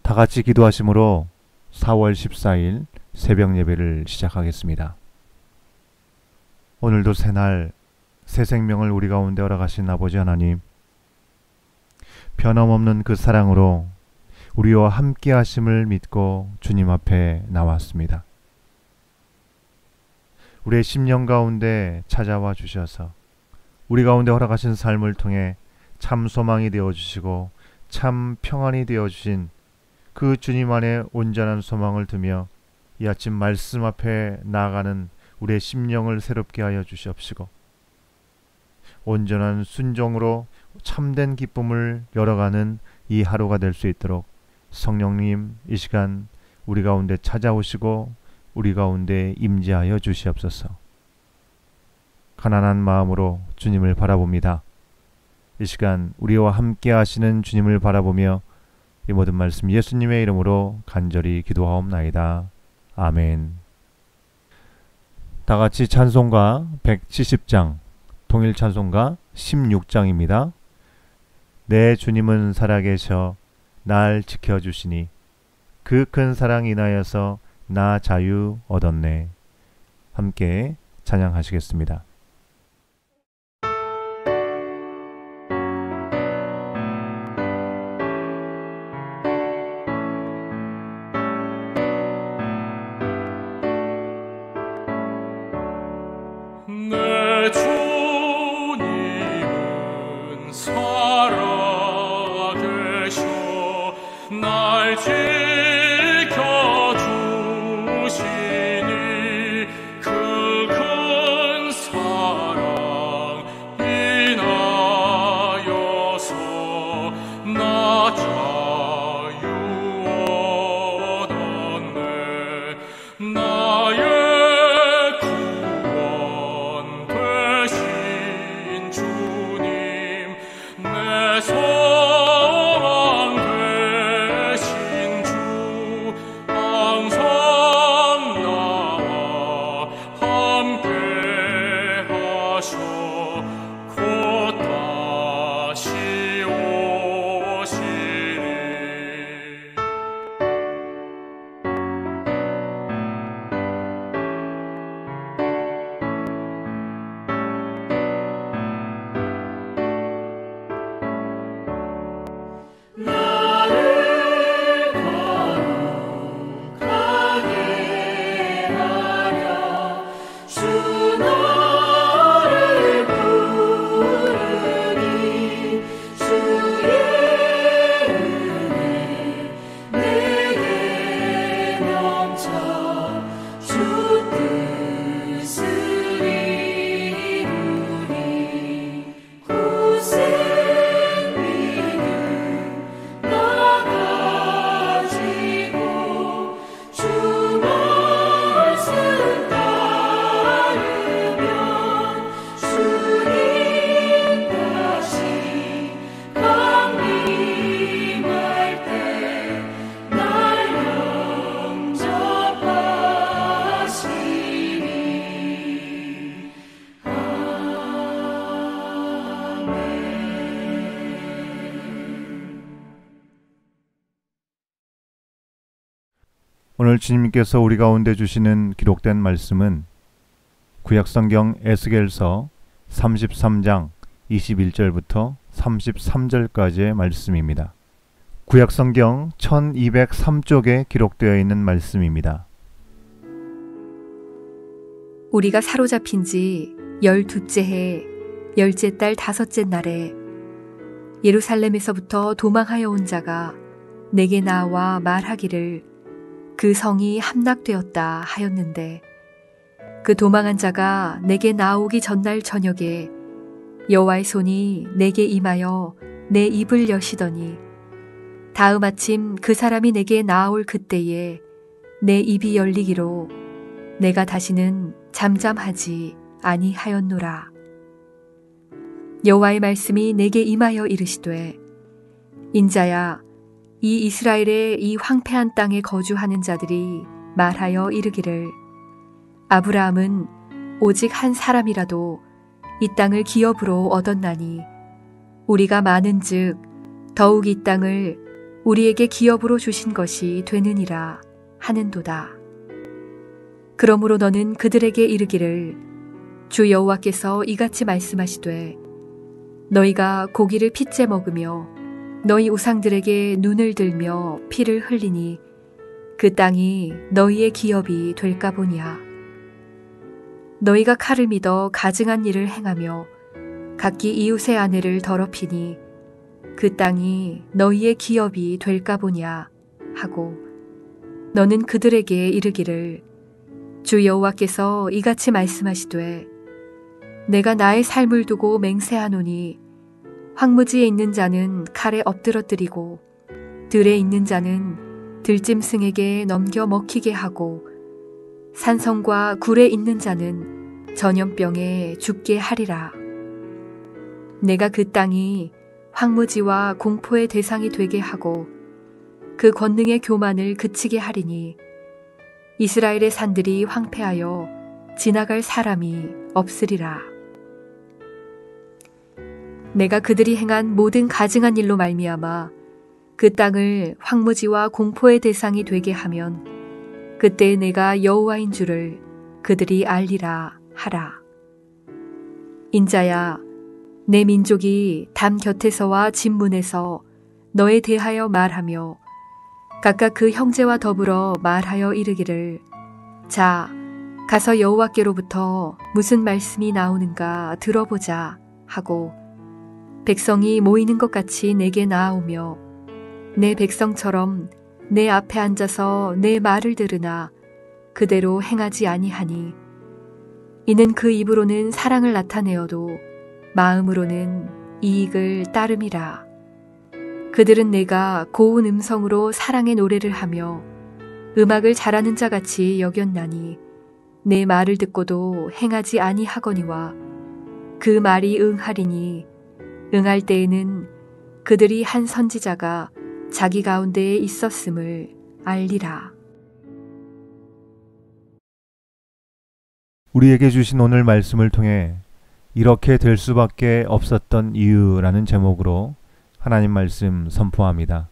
다 같이 기도하심으로 4월 14일 새벽 예배를 시작하겠습니다. 오늘도 새날 새 생명을 우리 가운데 허락하신 아버지 하나님, 변함없는 그 사랑으로 우리와 함께 하심을 믿고 주님 앞에 나왔습니다. 우리의 심령 가운데 찾아와 주셔서 우리 가운데 허락하신 삶을 통해 참 소망이 되어주시고 참 평안이 되어주신 그 주님 안에 온전한 소망을 두며 이 아침 말씀 앞에 나아가는 우리의 심령을 새롭게 하여 주시옵시고, 온전한 순종으로 참된 기쁨을 열어가는 이 하루가 될 수 있도록 성령님 이 시간 우리 가운데 찾아오시고 우리 가운데 임재하여 주시옵소서. 가난한 마음으로 주님을 바라봅니다. 이 시간 우리와 함께 하시는 주님을 바라보며 이 모든 말씀 예수님의 이름으로 간절히 기도하옵나이다. 아멘. 다 같이 찬송가 170장, 통일 찬송가 16장입니다. 내 주님은 살아계셔 날 지켜주시니 그 큰 사랑 인하여서 나 자유 얻었네. 함께 찬양하시겠습니다. 내 주님은 살아계셔 날 지켜주시니 그 큰 사랑 인하여서 나 자유 얻었네. 나의 오늘 주님께서 우리 가운데 주시는 기록된 말씀은 구약성경 에스겔서 33장 21절부터 33절까지의 말씀입니다. 구약성경 1203쪽에 기록되어 있는 말씀입니다. 우리가 사로잡힌 지 12째 해 10째 달 5째 날에 예루살렘에서부터 도망하여 온 자가 내게 나와 말하기를 그 성이 함락되었다 하였는데, 그 도망한 자가 내게 나오기 전날 저녁에 여호와의 손이 내게 임하여 내 입을 여시더니, 다음 아침 그 사람이 내게 나올 그때에 내 입이 열리기로 내가 다시는 잠잠하지 아니하였노라. 여호와의 말씀이 내게 임하여 이르시되, 인자야, 이 이스라엘의 이 황폐한 땅에 거주하는 자들이 말하여 이르기를, 아브라함은 오직 한 사람이라도 이 땅을 기업으로 얻었나니 우리가 많은즉 더욱 이 땅을 우리에게 기업으로 주신 것이 되느니라 하는도다. 그러므로 너는 그들에게 이르기를 주 여호와께서 이같이 말씀하시되 너희가 고기를 핏째 먹으며 너희 우상들에게 눈을 들며 피를 흘리니 그 땅이 너희의 기업이 될까 보냐. 너희가 칼을 믿어 가증한 일을 행하며 각기 이웃의 아내를 더럽히니 그 땅이 너희의 기업이 될까 보냐 하고 너는 그들에게 이르기를 주 여호와께서 이같이 말씀하시되 내가 나의 삶을 두고 맹세하노니 황무지에 있는 자는 칼에 엎드러뜨리고 들에 있는 자는 들짐승에게 넘겨 먹히게 하고 산성과 굴에 있는 자는 전염병에 죽게 하리라. 내가 그 땅이 황무지와 공포의 대상이 되게 하고 그 권능의 교만을 그치게 하리니 이스라엘의 산들이 황폐하여 지나갈 사람이 없으리라. 내가 그들이 행한 모든 가증한 일로 말미암아 그 땅을 황무지와 공포의 대상이 되게 하면 그때 내가 여호와인 줄을 그들이 알리라 하라. 인자야, 내 민족이 담 곁에서와 진문에서 너에 대하여 말하며 각각 그 형제와 더불어 말하여 이르기를 자, 가서 여호와께로부터 무슨 말씀이 나오는가 들어보자 하고 백성이 모이는 것 같이 내게 나아오며 내 백성처럼 내 앞에 앉아서 내 말을 들으나 그대로 행하지 아니하니 이는 그 입으로는 사랑을 나타내어도 마음으로는 이익을 따름이라. 그들은 내가 고운 음성으로 사랑의 노래를 하며 음악을 잘하는 자 같이 여겼나니 내 말을 듣고도 행하지 아니하거니와 그 말이 응하리니 응할 때에는 그들이 한 선지자가 자기 가운데에 있었음을 알리라. 우리에게 주신 오늘 말씀을 통해 이렇게 될 수밖에 없었던 이유라는 제목으로 하나님 말씀 선포합니다.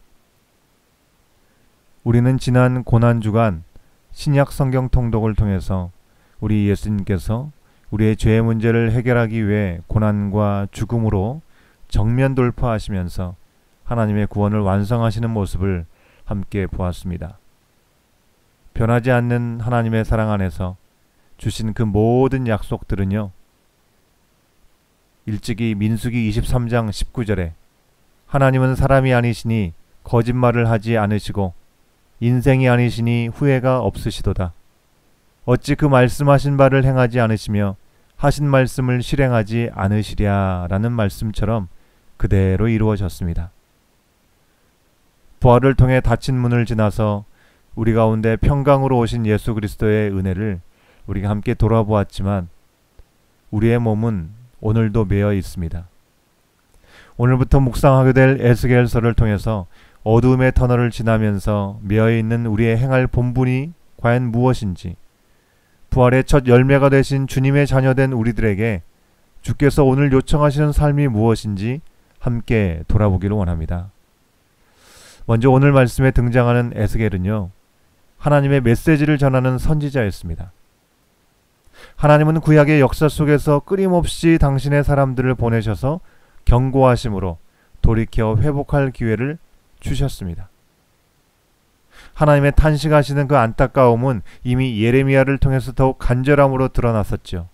우리는 지난 고난주간 신약 성경 통독을 통해서 우리 예수님께서 우리의 죄의 문제를 해결하기 위해 고난과 죽음으로 정면 돌파하시면서 하나님의 구원을 완성하시는 모습을 함께 보았습니다. 변하지 않는 하나님의 사랑 안에서 주신 그 모든 약속들은요, 일찍이 민수기 23장 19절에 하나님은 사람이 아니시니 거짓말을 하지 않으시고 인생이 아니시니 후회가 없으시도다. 어찌 그 말씀하신 바를 행하지 않으시며 하신 말씀을 실행하지 않으시랴 라는 말씀처럼 그대로 이루어졌습니다. 부활을 통해 닫힌 문을 지나서 우리 가운데 평강으로 오신 예수 그리스도의 은혜를 우리가 함께 돌아보았지만 우리의 몸은 오늘도 매여 있습니다. 오늘부터 묵상하게 될 에스겔서를 통해서 어두움의 터널을 지나면서 매여있는 우리의 행할 본분이 과연 무엇인지, 부활의 첫 열매가 되신 주님의 자녀된 우리들에게 주께서 오늘 요청하시는 삶이 무엇인지 함께 돌아보기를 원합니다. 먼저 오늘 말씀에 등장하는 에스겔은요, 하나님의 메시지를 전하는 선지자였습니다. 하나님은 구약의 역사 속에서 끊임없이 당신의 사람들을 보내셔서 경고하심으로 돌이켜 회복할 기회를 주셨습니다. 하나님의 탄식하시는 그 안타까움은 이미 예레미야를 통해서 더욱 간절함으로 드러났었죠.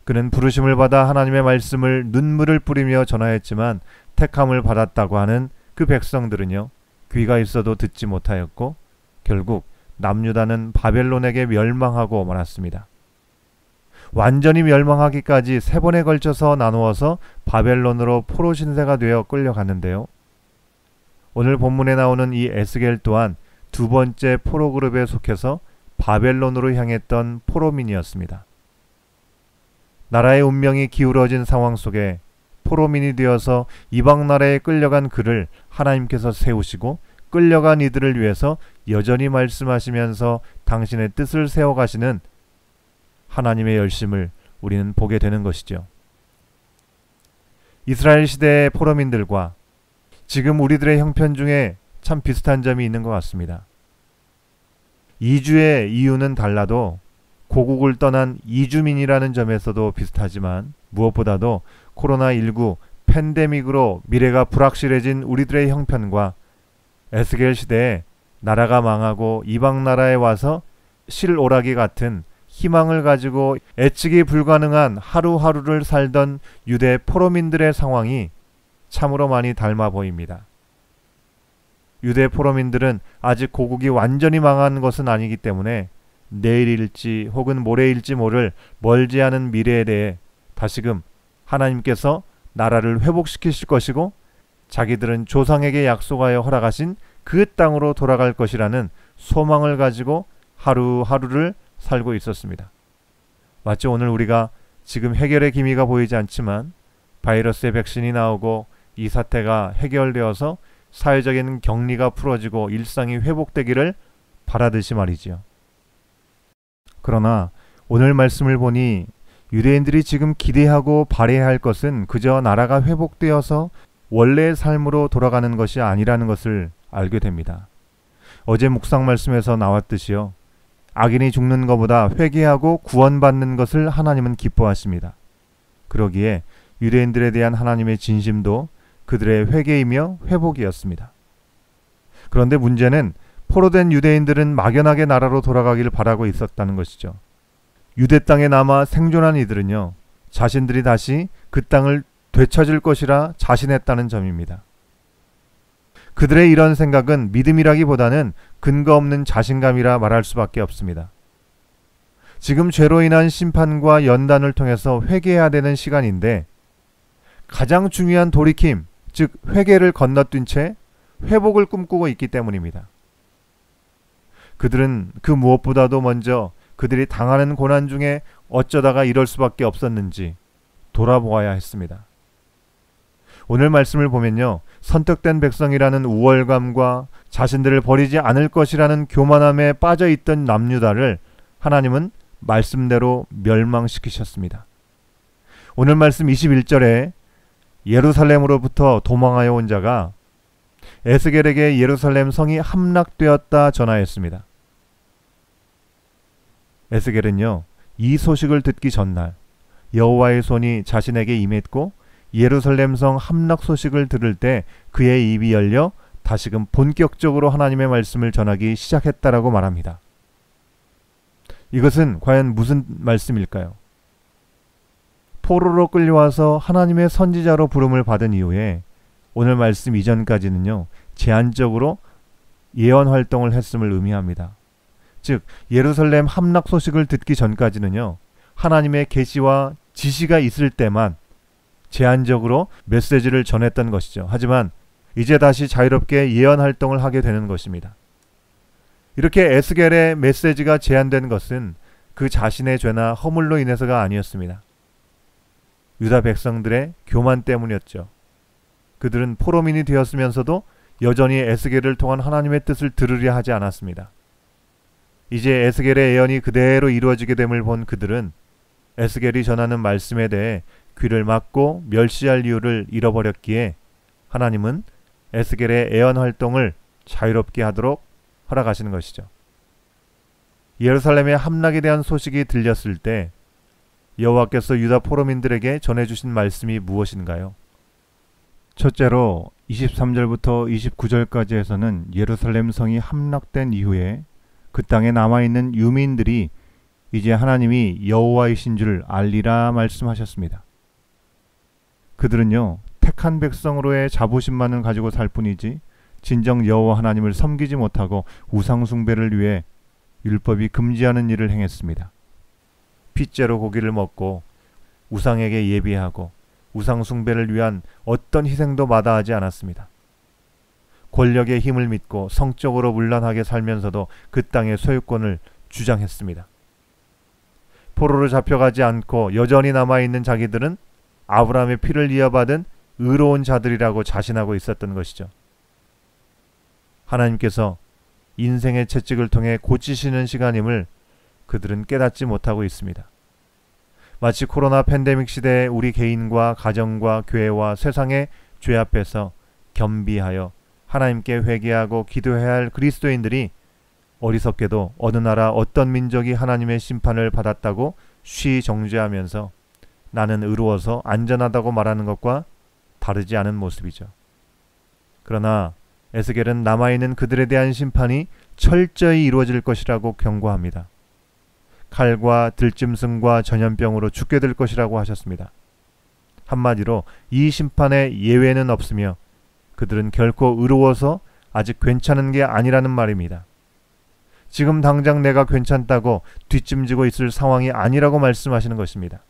그는 부르심을 받아 하나님의 말씀을 눈물을 뿌리며 전하였지만 택함을 받았다고 하는 그 백성들은요, 귀가 있어도 듣지 못하였고 결국 남유다는 바벨론에게 멸망하고 말았습니다. 완전히 멸망하기까지 3번에 걸쳐서 나누어서 바벨론으로 포로 신세가 되어 끌려갔는데요. 오늘 본문에 나오는 이 에스겔 또한 2번째 포로 그룹에 속해서 바벨론으로 향했던 포로민이었습니다. 나라의 운명이 기울어진 상황 속에 포로민이 되어서 이방 나라에 끌려간 그를 하나님께서 세우시고 끌려간 이들을 위해서 여전히 말씀하시면서 당신의 뜻을 세워가시는 하나님의 열심을 우리는 보게 되는 것이죠. 이스라엘 시대의 포로민들과 지금 우리들의 형편 중에 참 비슷한 점이 있는 것 같습니다. 이주의 이유는 달라도 고국을 떠난 이주민이라는 점에서도 비슷하지만 무엇보다도 코로나19 팬데믹으로 미래가 불확실해진 우리들의 형편과 에스겔 시대에 나라가 망하고 이방 나라에 와서 실오라기 같은 희망을 가지고 예측이 불가능한 하루하루를 살던 유대 포로민들의 상황이 참으로 많이 닮아 보입니다. 유대 포로민들은 아직 고국이 완전히 망한 것은 아니기 때문에 내일일지 혹은 모레일지 모를 멀지 않은 미래에 대해 다시금 하나님께서 나라를 회복시키실 것이고 자기들은 조상에게 약속하여 허락하신 그 땅으로 돌아갈 것이라는 소망을 가지고 하루하루를 살고 있었습니다. 마치 오늘 우리가 지금 해결의 기미가 보이지 않지만 바이러스의 백신이 나오고 이 사태가 해결되어서 사회적인 격리가 풀어지고 일상이 회복되기를 바라듯이 말이지요. 그러나 오늘 말씀을 보니 유대인들이 지금 기대하고 바라야 할 것은 그저 나라가 회복되어서 원래의 삶으로 돌아가는 것이 아니라는 것을 알게 됩니다. 어제 묵상 말씀에서 나왔듯이요. 악인이 죽는 것보다 회개하고 구원받는 것을 하나님은 기뻐하십니다. 그러기에 유대인들에 대한 하나님의 진심도 그들의 회개이며 회복이었습니다. 그런데 문제는 포로된 유대인들은 막연하게 나라로 돌아가기를 바라고 있었다는 것이죠. 유대 땅에 남아 생존한 이들은요, 자신들이 다시 그 땅을 되찾을 것이라 자신했다는 점입니다. 그들의 이런 생각은 믿음이라기보다는 근거 없는 자신감이라 말할 수밖에 없습니다. 지금 죄로 인한 심판과 연단을 통해서 회개해야 되는 시간인데 가장 중요한 돌이킴, 즉 회개를 건너뛴 채 회복을 꿈꾸고 있기 때문입니다. 그들은 그 무엇보다도 먼저 그들이 당하는 고난 중에 어쩌다가 이럴 수밖에 없었는지 돌아보아야 했습니다. 오늘 말씀을 보면요, 선택된 백성이라는 우월감과 자신들을 버리지 않을 것이라는 교만함에 빠져있던 남유다를 하나님은 말씀대로 멸망시키셨습니다. 오늘 말씀 21절에 예루살렘으로부터 도망하여 온 자가 에스겔에게 예루살렘 성이 함락되었다 전하였습니다. 에스겔은요, 이 소식을 듣기 전날 여호와의 손이 자신에게 임했고 예루살렘 성 함락 소식을 들을 때 그의 입이 열려 다시금 본격적으로 하나님의 말씀을 전하기 시작했다라고 말합니다. 이것은 과연 무슨 말씀일까요? 포로로 끌려와서 하나님의 선지자로 부름을 받은 이후에 오늘 말씀 이전까지는요, 제한적으로 예언 활동을 했음을 의미합니다. 즉 예루살렘 함락 소식을 듣기 전까지는요, 하나님의 계시와 지시가 있을 때만 제한적으로 메시지를 전했던 것이죠. 하지만 이제 다시 자유롭게 예언 활동을 하게 되는 것입니다. 이렇게 에스겔의 메시지가 제한된 것은 그 자신의 죄나 허물로 인해서가 아니었습니다. 유다 백성들의 교만 때문이었죠. 그들은 포로민이 되었으면서도 여전히 에스겔을 통한 하나님의 뜻을 들으려 하지 않았습니다. 이제 에스겔의 예언이 그대로 이루어지게 됨을 본 그들은 에스겔이 전하는 말씀에 대해 귀를 막고 멸시할 이유를 잃어버렸기에 하나님은 에스겔의 예언 활동을 자유롭게 하도록 허락하시는 것이죠. 예루살렘의 함락에 대한 소식이 들렸을 때 여호와께서 유다 포로민들에게 전해주신 말씀이 무엇인가요? 첫째로 23절부터 29절까지에서는 예루살렘 성이 함락된 이후에 그 땅에 남아있는 유민들이 이제 하나님이 여호와이신 줄 알리라 말씀하셨습니다. 그들은요, 택한 백성으로의 자부심만을 가지고 살 뿐이지 진정 여호와 하나님을 섬기지 못하고 우상 숭배를 위해 율법이 금지하는 일을 행했습니다. 핏째로 고기를 먹고 우상에게 예비하고 우상 숭배를 위한 어떤 희생도 마다하지 않았습니다. 권력의 힘을 믿고 성적으로 문란하게 살면서도 그 땅의 소유권을 주장했습니다. 포로로 잡혀가지 않고 여전히 남아있는 자기들은 아브라함의 피를 이어받은 의로운 자들이라고 자신하고 있었던 것이죠. 하나님께서 인생의 채찍을 통해 고치시는 시간임을 그들은 깨닫지 못하고 있습니다. 마치 코로나 팬데믹 시대에 우리 개인과 가정과 교회와 세상의 죄 앞에서 겸비하여 하나님께 회개하고 기도해야 할 그리스도인들이 어리석게도 어느 나라 어떤 민족이 하나님의 심판을 받았다고 쉬 정죄하면서 나는 의로워서 안전하다고 말하는 것과 다르지 않은 모습이죠. 그러나 에스겔은 남아있는 그들에 대한 심판이 철저히 이루어질 것이라고 경고합니다. 칼과 들짐승과 전염병으로 죽게 될 것이라고 하셨습니다. 한마디로 이 심판에 예외는 없으며 그들은 결코 의로워서 아직 괜찮은 게 아니라는 말입니다. 지금 당장 내가 괜찮다고 뒷짐지고 있을 상황이 아니라고 말씀하시는 것입니다.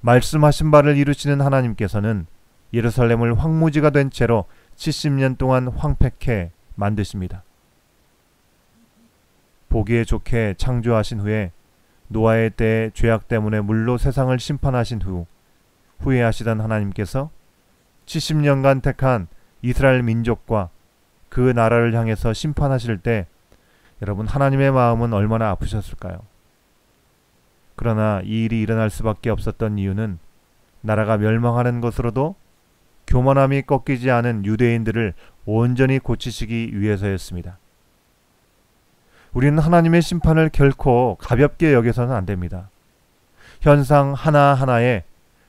말씀하신 바를 이루시는 하나님께서는 예루살렘을 황무지가 된 채로 70년 동안 황폐케 만드십니다. 보기에 좋게 창조하신 후에 노아의 때의 죄악 때문에 물로 세상을 심판하신 후 후회하시던 하나님께서 70년간 택한 이스라엘 민족과 그 나라를 향해서 심판하실 때 여러분 하나님의 마음은 얼마나 아프셨을까요? 그러나 이 일이 일어날 수밖에 없었던 이유는 나라가 멸망하는 것으로도 교만함이 꺾이지 않은 유대인들을 온전히 고치시기 위해서였습니다. 우리는 하나님의 심판을 결코 가볍게 여겨서는 안 됩니다. 현상 하나하나에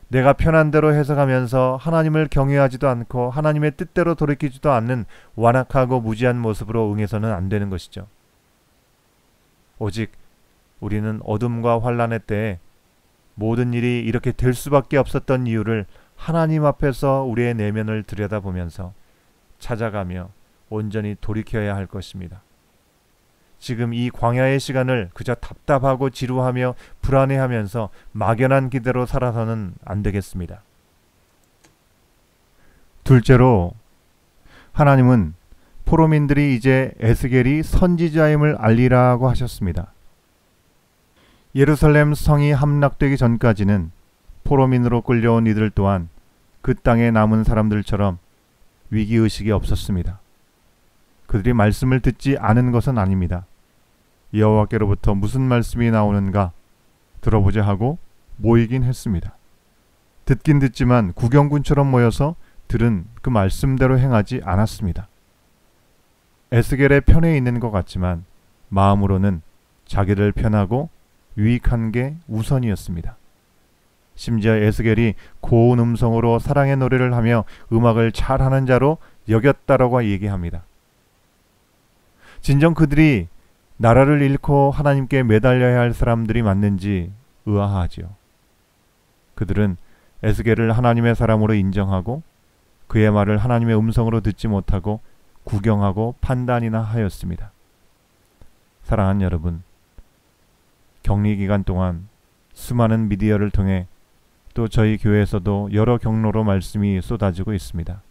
내가 편한 대로 해석하면서 하나님을 경외하지도 않고 하나님의 뜻대로 돌이키지도 않는 완악하고 무지한 모습으로 응해서는 안 되는 것이죠. 오직 우리는 어둠과 환란의 때에 모든 일이 이렇게 될 수밖에 없었던 이유를 하나님 앞에서 우리의 내면을 들여다보면서 찾아가며 온전히 돌이켜야 할 것입니다. 지금 이 광야의 시간을 그저 답답하고 지루하며 불안해하면서 막연한 기대로 살아서는 안 되겠습니다. 둘째로 하나님은 포로민들이 이제 에스겔이 선지자임을 알리라고 하셨습니다. 예루살렘 성이 함락되기 전까지는 포로민으로 끌려온 이들 또한 그 땅에 남은 사람들처럼 위기의식이 없었습니다. 그들이 말씀을 듣지 않은 것은 아닙니다. 여호와께로부터 무슨 말씀이 나오는가 들어보자 하고 모이긴 했습니다. 듣긴 듣지만 구경꾼처럼 모여서 들은 그 말씀대로 행하지 않았습니다. 에스겔의 편에 있는 것 같지만 마음으로는 자기를 편하고 유익한 게 우선이었습니다. 심지어 에스겔이 고운 음성으로 사랑의 노래를 하며 음악을 잘하는 자로 여겼다라고 얘기합니다. 진정 그들이 나라를 잃고 하나님께 매달려야 할 사람들이 맞는지 의아하지요. 그들은 에스겔을 하나님의 사람으로 인정하고 그의 말을 하나님의 음성으로 듣지 못하고 구경하고 판단이나 하였습니다. 사랑하는 여러분, 격리기간 동안 수많은 미디어를 통해 또 저희 교회에서도 여러 경로로 말씀이 쏟아지고 있습니다.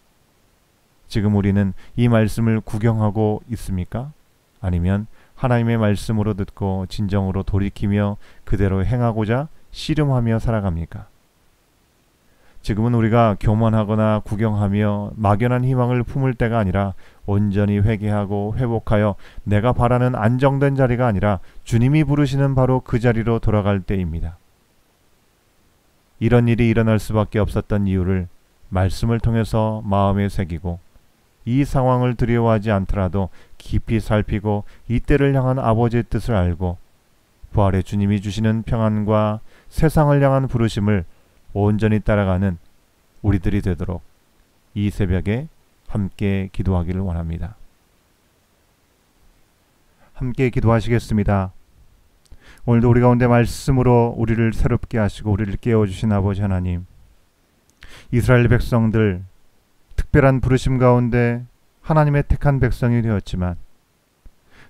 지금 우리는 이 말씀을 구경하고 있습니까? 아니면 하나님의 말씀으로 듣고 진정으로 돌이키며 그대로 행하고자 씨름하며 살아갑니까? 지금은 우리가 교만하거나 구경하며 막연한 희망을 품을 때가 아니라 온전히 회개하고 회복하여 내가 바라는 안정된 자리가 아니라 주님이 부르시는 바로 그 자리로 돌아갈 때입니다. 이런 일이 일어날 수밖에 없었던 이유를 말씀을 통해서 마음에 새기고 이 상황을 두려워하지 않더라도 깊이 살피고 이 때를 향한 아버지의 뜻을 알고 부활의 주님이 주시는 평안과 세상을 향한 부르심을 온전히 따라가는 우리들이 되도록 이 새벽에 함께 기도하기를 원합니다. 함께 기도하시겠습니다. 오늘도 우리 가운데 말씀으로 우리를 새롭게 하시고 우리를 깨워주신 아버지 하나님, 이스라엘 백성들 특별한 부르심 가운데 하나님의 택한 백성이 되었지만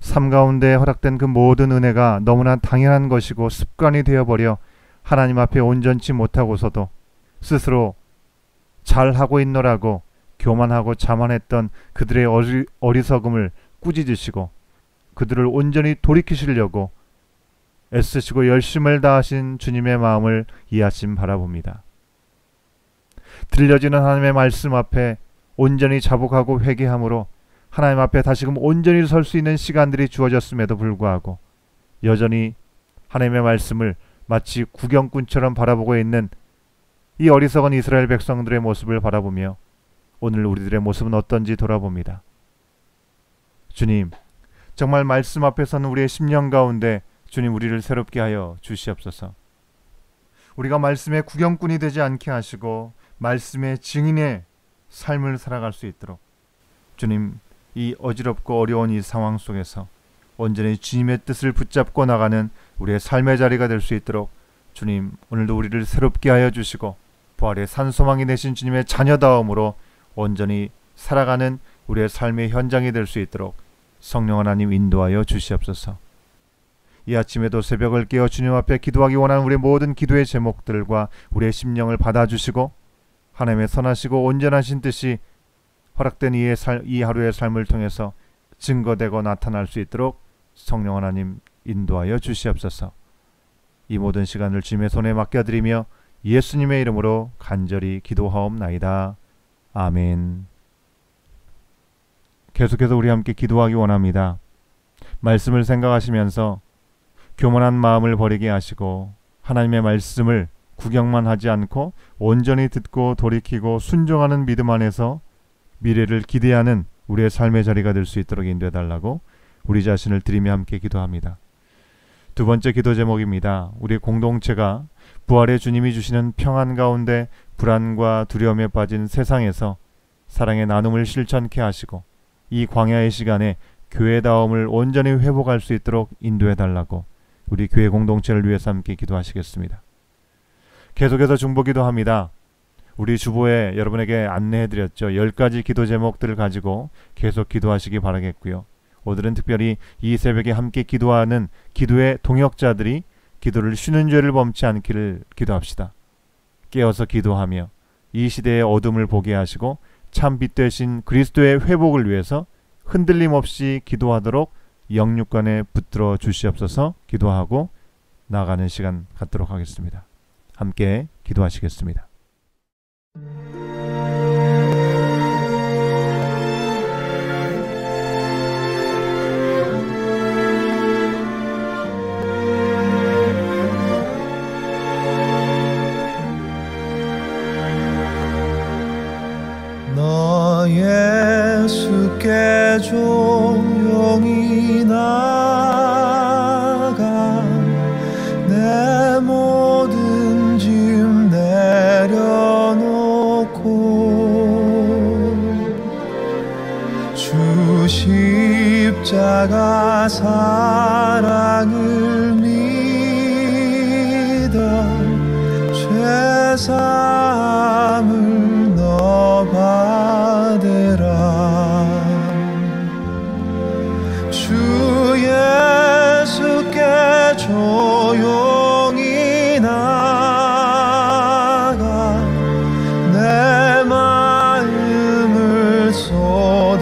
삶 가운데 허락된 그 모든 은혜가 너무나 당연한 것이고 습관이 되어버려 하나님 앞에 온전치 못하고서도 스스로 잘하고 있노라고 교만하고 자만했던 그들의 어리석음을 꾸짖으시고 그들을 온전히 돌이키시려고 애쓰시고 열심을 다하신 주님의 마음을 이해하심 바라봅니다. 들려지는 하나님의 말씀 앞에 온전히 자복하고 회개함으로 하나님 앞에 다시금 온전히 설 수 있는 시간들이 주어졌음에도 불구하고 여전히 하나님의 말씀을 마치 구경꾼처럼 바라보고 있는 이 어리석은 이스라엘 백성들의 모습을 바라보며 오늘 우리들의 모습은 어떤지 돌아봅니다. 주님, 정말 말씀 앞에 서는 우리의 심령 가운데 주님 우리를 새롭게 하여 주시옵소서. 우리가 말씀의 구경꾼이 되지 않게 하시고 말씀의 증인의 삶을 살아갈 수 있도록 주님, 이 어지럽고 어려운 이 상황 속에서 온전히 주님의 뜻을 붙잡고 나가는 우리의 삶의 자리가 될 수 있도록 주님, 오늘도 우리를 새롭게 하여 주시고 부활의 산소망이 되신 주님의 자녀다움으로 온전히 살아가는 우리의 삶의 현장이 될 수 있도록 성령 하나님 인도하여 주시옵소서. 이 아침에도 새벽을 깨어 주님 앞에 기도하기 원하는 우리의 모든 기도의 제목들과 우리의 심령을 받아주시고 하나님의 선하시고 온전하신 뜻이 허락된 이 하루의 삶을 통해서 증거되고 나타날 수 있도록 성령 하나님 인도하여 주시옵소서. 이 모든 시간을 주님의 손에 맡겨드리며 예수님의 이름으로 간절히 기도하옵나이다. 아멘. 계속해서 우리 함께 기도하기 원합니다. 말씀을 생각하시면서 교만한 마음을 버리게 하시고 하나님의 말씀을 구경만 하지 않고 온전히 듣고 돌이키고 순종하는 믿음 안에서 미래를 기대하는 우리의 삶의 자리가 될 수 있도록 인도해 달라고 우리 자신을 드리며 함께 기도합니다. 두 번째 기도 제목입니다. 우리 공동체가 부활의 주님이 주시는 평안 가운데 불안과 두려움에 빠진 세상에서 사랑의 나눔을 실천케 하시고 이 광야의 시간에 교회다움을 온전히 회복할 수 있도록 인도해 달라고 우리 교회 공동체를 위해서 함께 기도하시겠습니다. 계속해서 중보기도 합니다. 우리 주보에 여러분에게 안내해드렸죠. 10가지 기도 제목들을 가지고 계속 기도하시기 바라겠고요. 오늘은 특별히 이 새벽에 함께 기도하는 기도의 동역자들이 기도를 쉬는 죄를 범치 않기를 기도합시다. 깨어서 기도하며 이 시대의 어둠을 보게 하시고 참 빛 되신 그리스도의 회복을 위해서 흔들림 없이 기도하도록 영육간에 붙들어 주시옵소서. 기도하고 나가는 시간 갖도록 하겠습니다. 함께 기도하시겠습니다. 너 예수께 조용히 나가 내 모든 짐 내려놓고 주 십자가 사랑을 믿어 죄사함을 너 받으라. 주 예수께 조용히 나가 내 마음을 쏟아놓으라.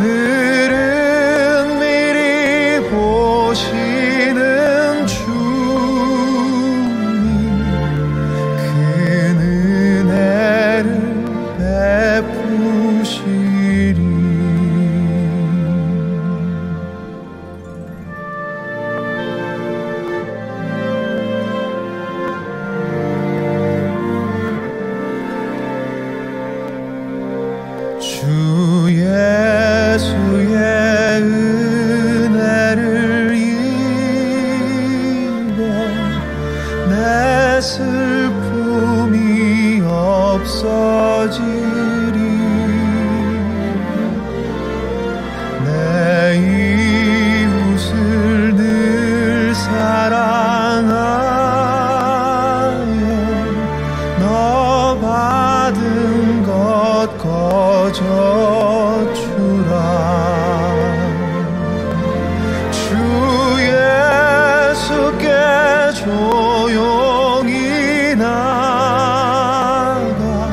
늘은 미리 보시는 주님 그 은혜를 베푸시리. 주 예수의 은혜를 입어 내 슬픔이 없어지리. 내 이웃을 늘 사랑하여 너 받은 것 거저 주라. 주 예수께 조용히 나가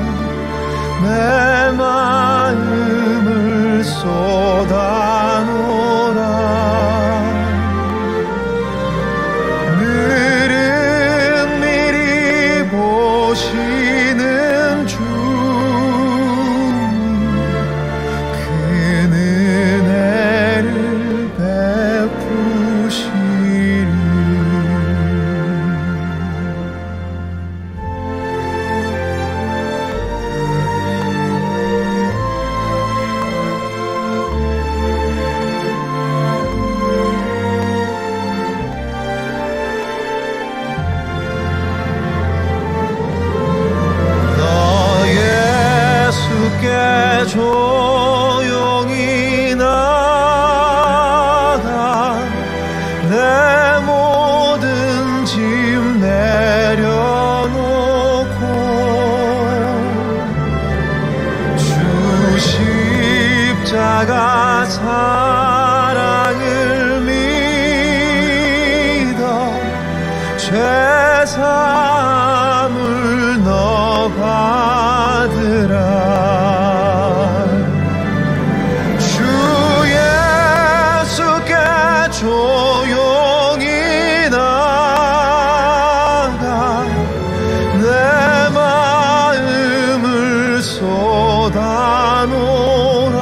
바라노라.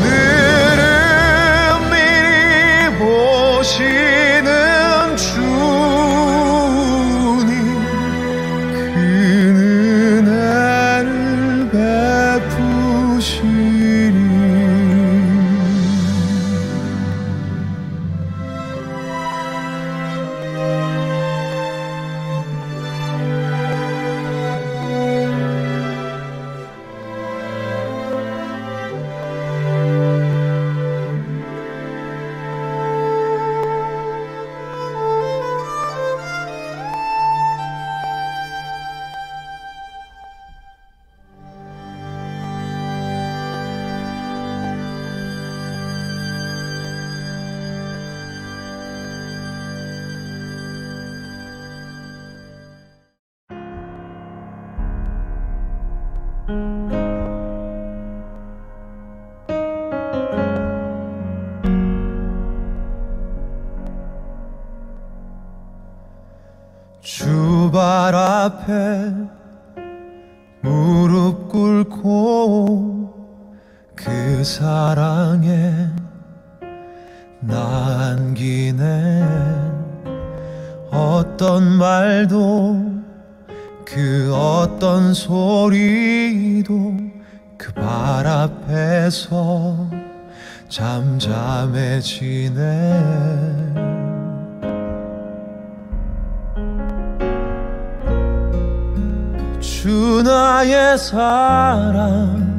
늘은 미리 보시는 주님, 그 은혜를 베푸시리. 주발 앞에 무릎 꿇고 그 사랑에 나 안기네. 어떤 말도 그 어떤 소리도 그 발 앞에서 잠잠해지네. 주 나의 사랑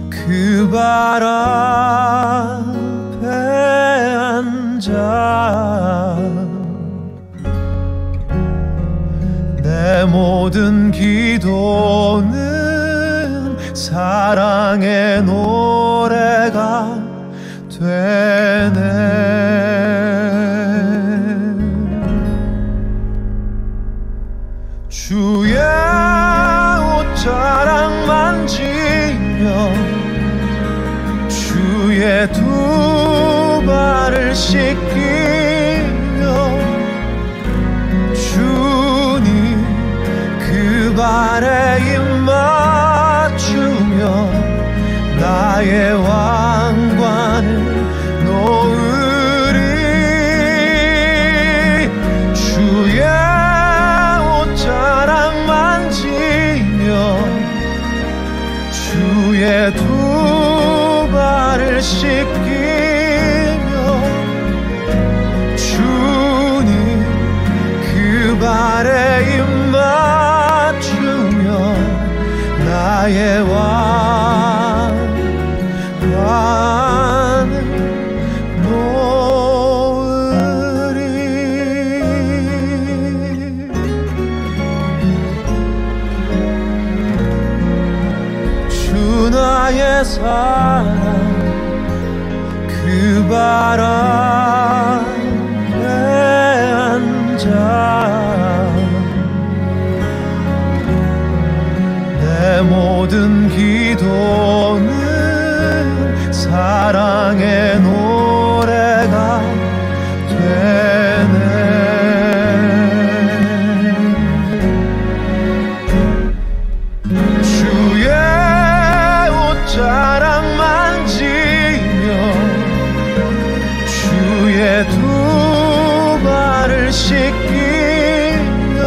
그 발 앞에 앉아 내 모든 기도는 사랑의 노래가 되네. 주의 옷자락 만지며 주의 두 발을 씻기며 주님 그 발에 입 맞추며 나의 왕관을 놓으리. 주의 옷자락 만지며 주의 두 발을 씻기며 주님 그 발에 입 맞추며 나의 왕관을 놓으리. 주 나의 사랑 그 발 앞에 앉아 내 모든 기도는 사랑의 노래가 되네. 주의 옷자락 만지며 주의 두 발을 씻기며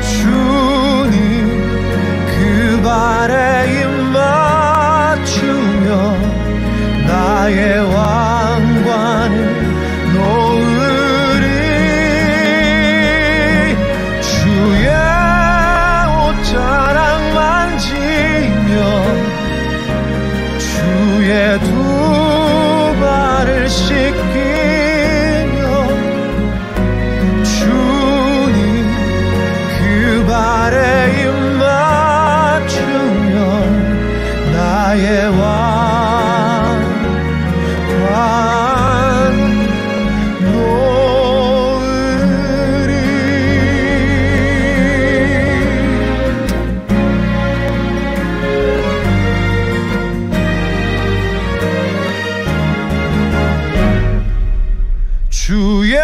주님 그 발에 입 맞추며 나의 왕관을 놓으리. 주의 옷자락 만지며 주의 두 발을 씻기며 주님 그 발에 입 맞추며 나의 왕관 놓으리. 주의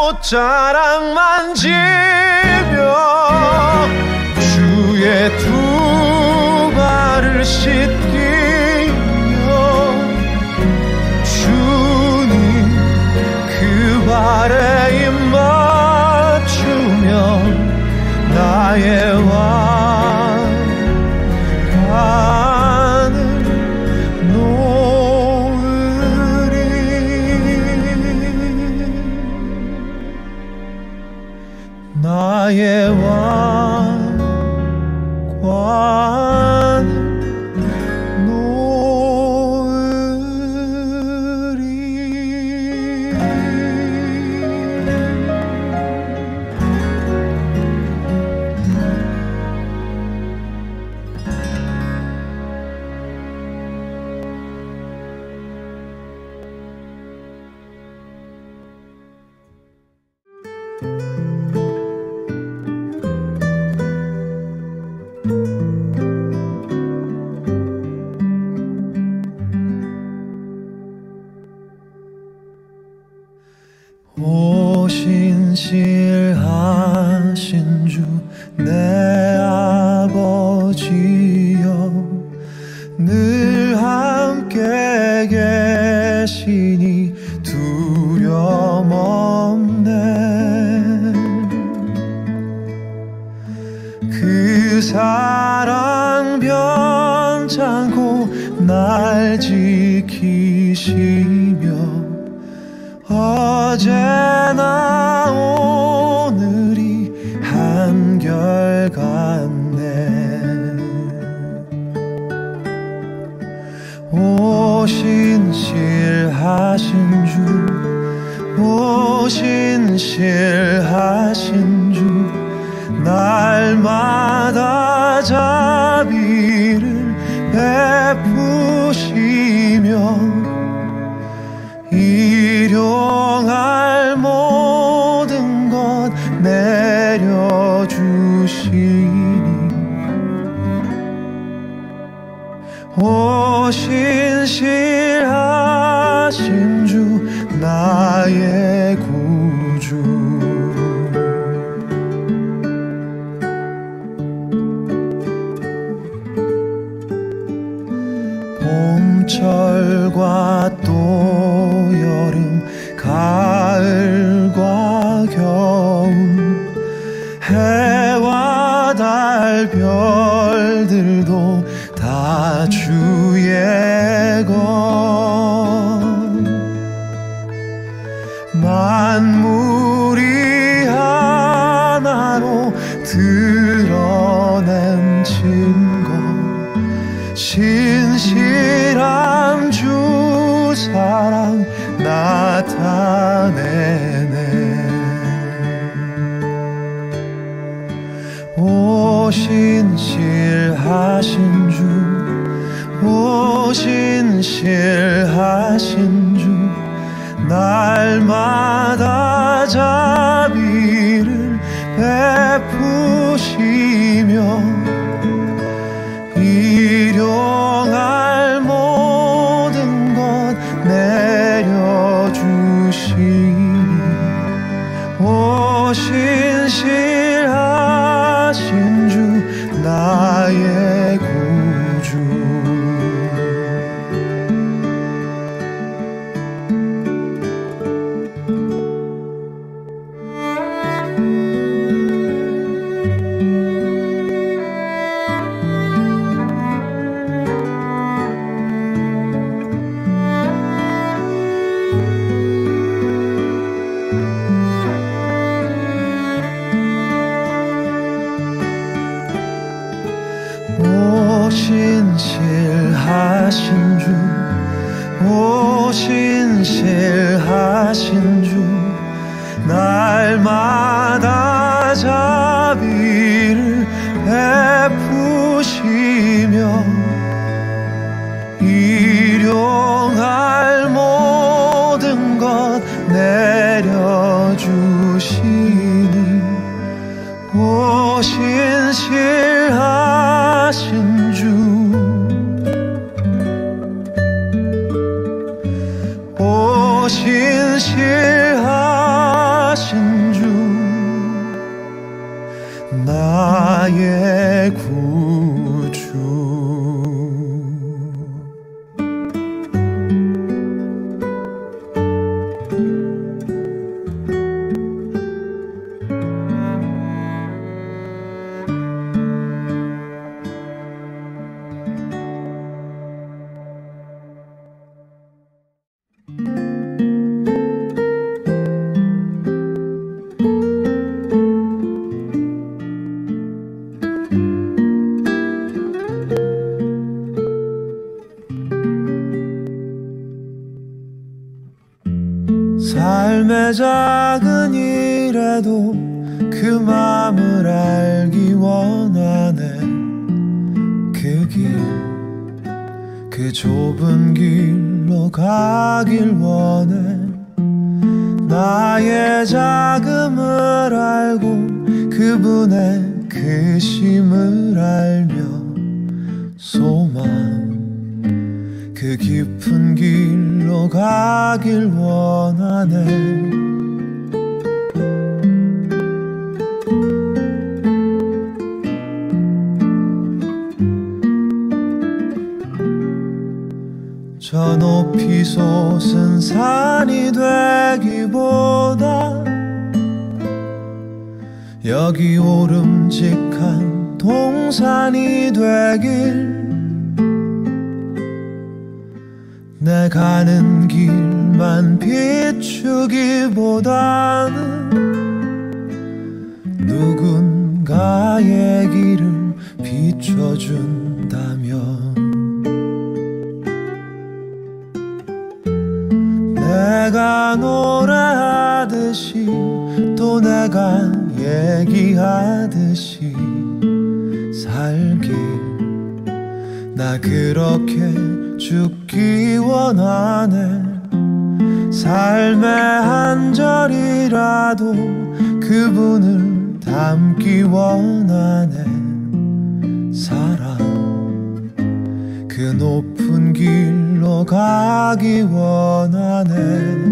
옷자락 만지며 나의 왕관을 놓으리. 나의 왕관을 신실하신 주 내 아버지여, 늘 함께 계시니 두려움 없네. 그 사랑 변찮고 날 지키시며 어제나 오늘이 한결같네. 오 신실하신 주, 오 신실하신 주, 날마다 자비를 베푸시며 일용할 모든 것 내려주시니. 오 신실하신 주 나의 구주, 봄철과 또 여름, 가을과 겨울, 해와 달 별들도 다 주의 것. 만물이 하나로 드러낸 증거, 신실한 주 사랑 나타내네. 오 신실하신 주, 오 신실하신 주, 날마다 자비를 베푸시며 일용할 모든 것 내려주시니. 오 신실하신 주 나의 구주, 오 신실하신 주, 오 신실하신 주, 날마다 자비를 베푸시며 일용할 모든 것 내려주시니. 오 신실하신 주, 오 신실하신 주, 나의 작은 일에도 그 맘을 알기 원하네. 그 길, 그 좁은 길로 가길 원해. 나의 자금을 알고 그분의 크심을 알며 소망, 그 깊은 길로 가길 원하네. 저 높이 솟은 산이 되기보다 여기 오름직한 동산이 되길. 내 가는 길만 비추기보다는 누군가의 길을 비춰준다면 내가 노래하듯이 또 내가 얘기하듯이 살길. 나 그렇게 죽기 원하네. 삶의 한 절이라도 그분을 담기 원하네. 사랑, 그 높은 길로 가기 원하네.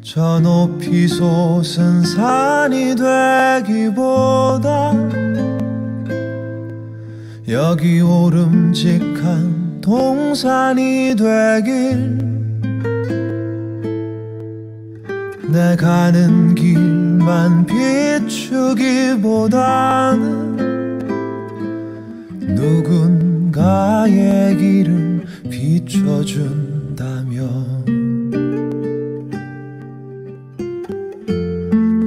저 높이 솟은 산이 되기보다 여기 오름직한 동산이 되길. 내 가는 길만 비추기보다는 누군가의 길을 비춰준다면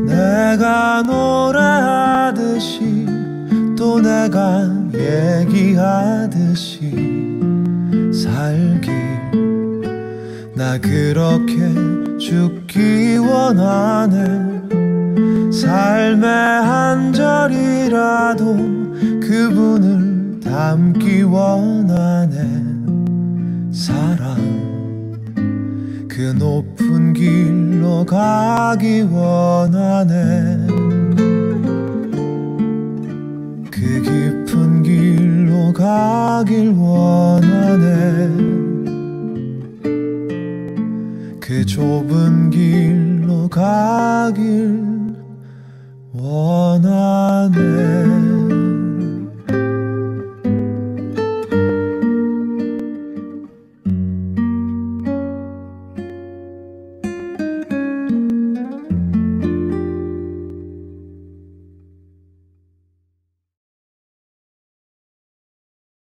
내가 노래하듯이 또 내가 얘기하듯이 살길. 나 그렇게 죽기 원하네. 삶의 한 절이라도 그분을 담기 원하네. 사랑, 그 높은 길로 가기 원하네. 그 깊은 길로 가길 원하네. 그 좁은 길로 가길 원하네.